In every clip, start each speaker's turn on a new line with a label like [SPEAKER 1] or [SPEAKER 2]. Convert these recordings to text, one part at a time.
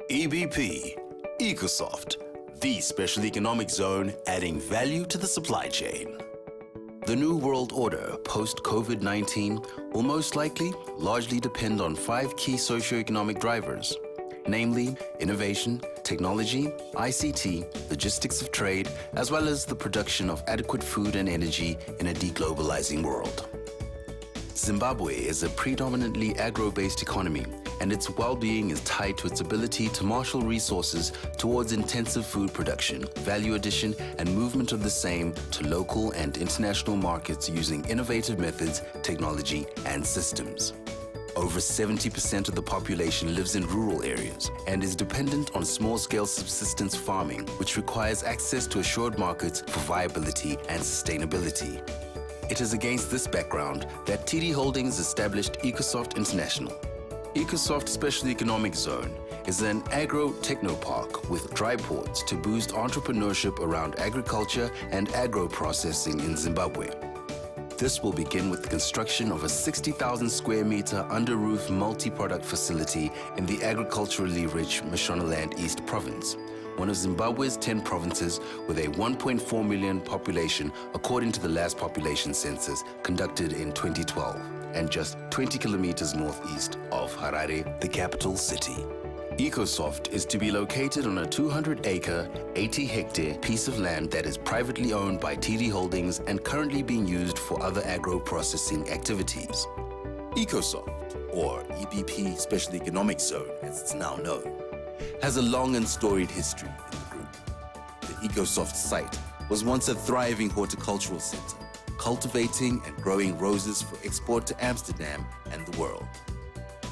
[SPEAKER 1] EBP, Ecosoft, the special economic zone adding value to the supply chain. The new world order post-COVID-19 will most likely largely depend on 5 key socio-economic drivers, namely innovation, technology, ICT, logistics of trade, as well as the production of adequate food and energy in a deglobalizing world. Zimbabwe is a predominantly agro-based economy, and its well-being is tied to its ability to marshal resources towards intensive food production, value addition, and movement of the same to local and international markets using innovative methods, technology, and systems. Over 70% of the population lives in rural areas and is dependent on small-scale subsistence farming, which requires access to assured markets for viability and sustainability. It is against this background that TD Holdings established Ecosoft International. Ecosoft Special Economic Zone is an agro-technopark with dry ports to boost entrepreneurship around agriculture and agro-processing in Zimbabwe. This will begin with the construction of a 60,000 square meter under-roof multi-product facility in the agriculturally rich Mashonaland East Province, one of Zimbabwe's 10 provinces with a 1.4 million population according to the last population census conducted in 2012, and just 20 kilometers northeast of Harare, the capital city. Ecosoft is to be located on a 200-acre, 80-hectare piece of land that is privately owned by TD Holdings and currently being used for other agro-processing activities. Ecosoft, or EBP Special Economic Zone as it's now known, has a long and storied history in the group. The Ecosoft site was once a thriving horticultural center, cultivating and growing roses for export to Amsterdam and the world.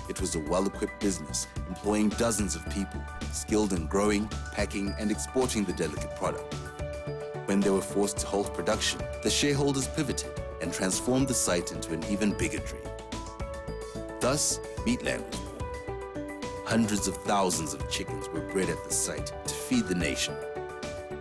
[SPEAKER 1] It was a well-equipped business, employing dozens of people, skilled in growing, packing, and exporting the delicate product. When they were forced to halt production, the shareholders pivoted and transformed the site into an even bigger dream. Thus, Meatland was born. Hundreds of thousands of chickens were bred at the site to feed the nation.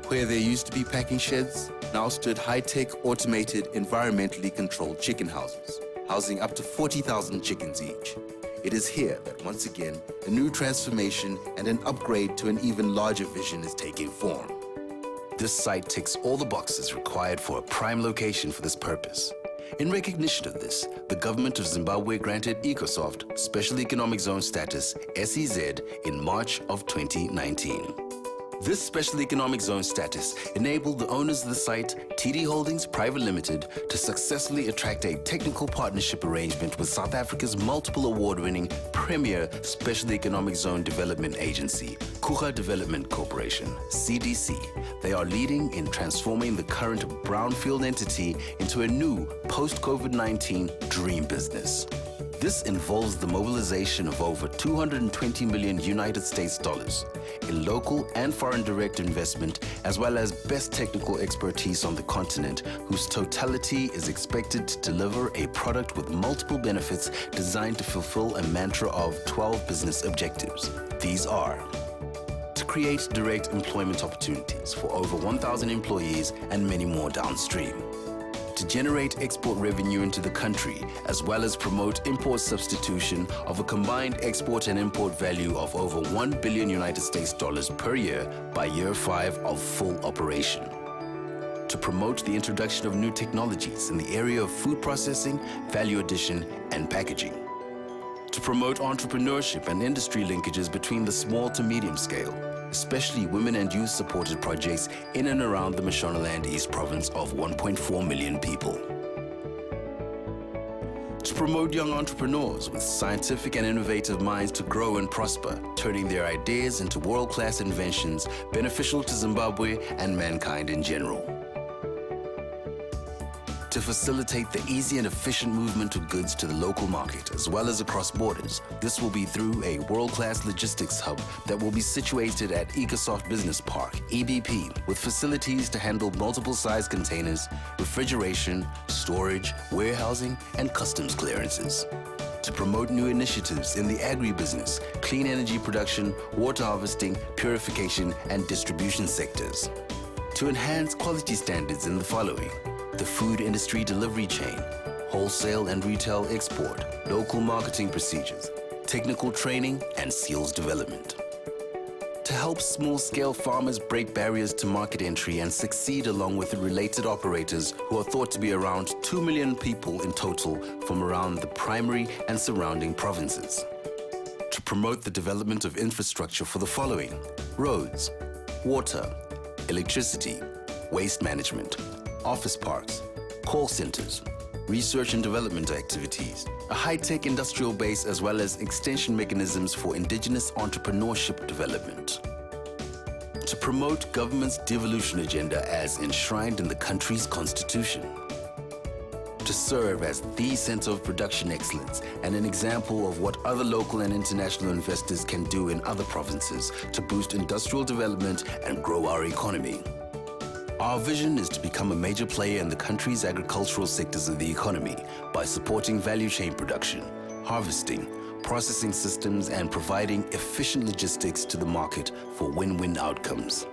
[SPEAKER 1] Where there used to be packing sheds, now stood high-tech, automated, environmentally controlled chicken houses, housing up to 40,000 chickens each. It is here that once again, a new transformation and an upgrade to an even larger vision is taking form. This site ticks all the boxes required for a prime location for this purpose. In recognition of this, the government of Zimbabwe granted Ecosoft Special Economic Zone status, SEZ, in March of 2019. This Special Economic Zone status enabled the owners of the site, TD Holdings Private Limited, to successfully attract a technical partnership arrangement with South Africa's multiple award-winning premier Special Economic Zone Development Agency, Kuga Development Corporation, CDC. They are leading in transforming the current brownfield entity into a new post-COVID-19 dream business. This involves the mobilization of over 220 million United States dollars in local and foreign direct investment, as well as best technical expertise on the continent, whose totality is expected to deliver a product with multiple benefits designed to fulfill a mantra of 12 business objectives. These are: to create direct employment opportunities for over 1,000 employees and many more downstream; to generate export revenue into the country, as well as promote import substitution of a combined export and import value of over 1 billion United States dollars per year by year 5 of full operation; to promote the introduction of new technologies in the area of food processing, value addition, and packaging; to promote entrepreneurship and industry linkages between the small to medium scale, especially women and youth-supported projects in and around the Mashonaland East Province of 1.4 million people; to promote young entrepreneurs with scientific and innovative minds to grow and prosper, turning their ideas into world-class inventions beneficial to Zimbabwe and mankind in general; to facilitate the easy and efficient movement of goods to the local market, as well as across borders. This will be through a world-class logistics hub that will be situated at Ecosoft Business Park, EBP, with facilities to handle multiple size containers, refrigeration, storage, warehousing, and customs clearances; to promote new initiatives in the agribusiness, clean energy production, water harvesting, purification, and distribution sectors; to enhance quality standards in the following: the food industry delivery chain, wholesale and retail export, local marketing procedures, technical training, and skills development; to help small-scale farmers break barriers to market entry and succeed along with the related operators who are thought to be around 2 million people in total from around the primary and surrounding provinces. To promote the development of infrastructure for the following: roads, water, electricity, waste management, office parks, call centers, research and development activities, a high-tech industrial base as well as extension mechanisms for indigenous entrepreneurship development. To promote government's devolution agenda as enshrined in the country's constitution. To serve as the center of production excellence and an example of what other local and international investors can do in other provinces to boost industrial development and grow our economy. Our vision is to become a major player in the country's agricultural sectors of the economy by supporting value chain production, harvesting, processing systems, and providing efficient logistics to the market for win-win outcomes.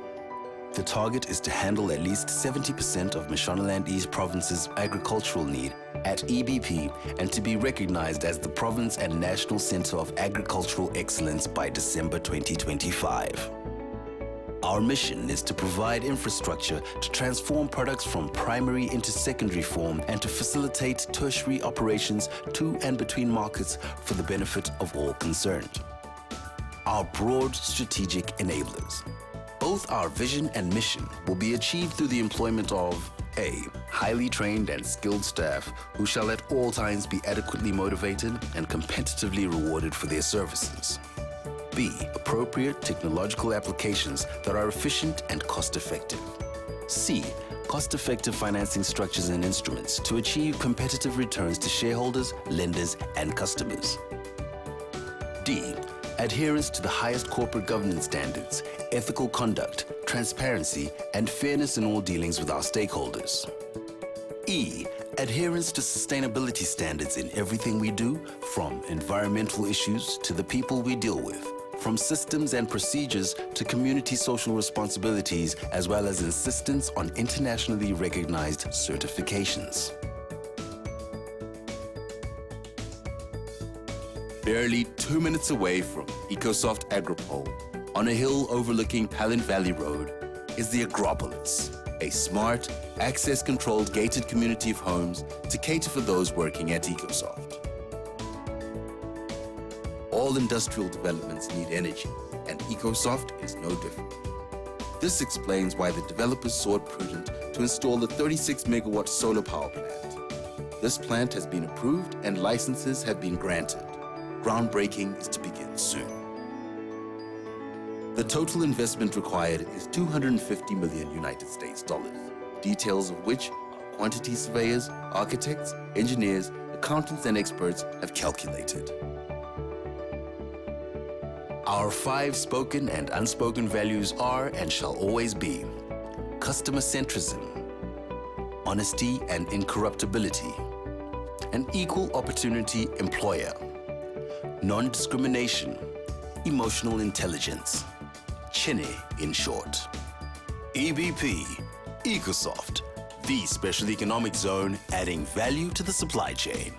[SPEAKER 1] The target is to handle at least 70% of Mashonaland East Province's agricultural need at EBP and to be recognized as the province and national center of agricultural excellence by December 2025. Our mission is to provide infrastructure to transform products from primary into secondary form and to facilitate tertiary operations to and between markets for the benefit of all concerned. Our broad strategic enablers. Both our vision and mission will be achieved through the employment of A. Highly trained and skilled staff who shall at all times be adequately motivated and competitively rewarded for their services. B. Appropriate technological applications that are efficient and cost-effective. C. Cost-effective financing structures and instruments to achieve competitive returns to shareholders, lenders, and customers. D. Adherence to the highest corporate governance standards, ethical conduct, transparency, and fairness in all dealings with our stakeholders. E. Adherence to sustainability standards in everything we do, from environmental issues to the people we deal with, from systems and procedures to community social responsibilities, as well as insistence on internationally recognized certifications. Barely 2 minutes away from Ecosoft Agropole, on a hill overlooking Palin Valley Road, is the Agropolis, a smart, access-controlled gated community of homes to cater for those working at Ecosoft. All industrial developments need energy, and Ecosoft is no different. This explains why the developers saw it prudent to install a 36-megawatt solar power plant. This plant has been approved and licenses have been granted. Groundbreaking is to begin soon. The total investment required is $250 million United States dollars, details of which our quantity surveyors, architects, engineers, accountants, and experts have calculated. Our 5 spoken and unspoken values are and shall always be customer centrism, honesty and incorruptibility, an equal opportunity employer, non-discrimination, emotional intelligence, Chine in short. EBP, Ecosoft, the special economic zone adding value to the supply chain.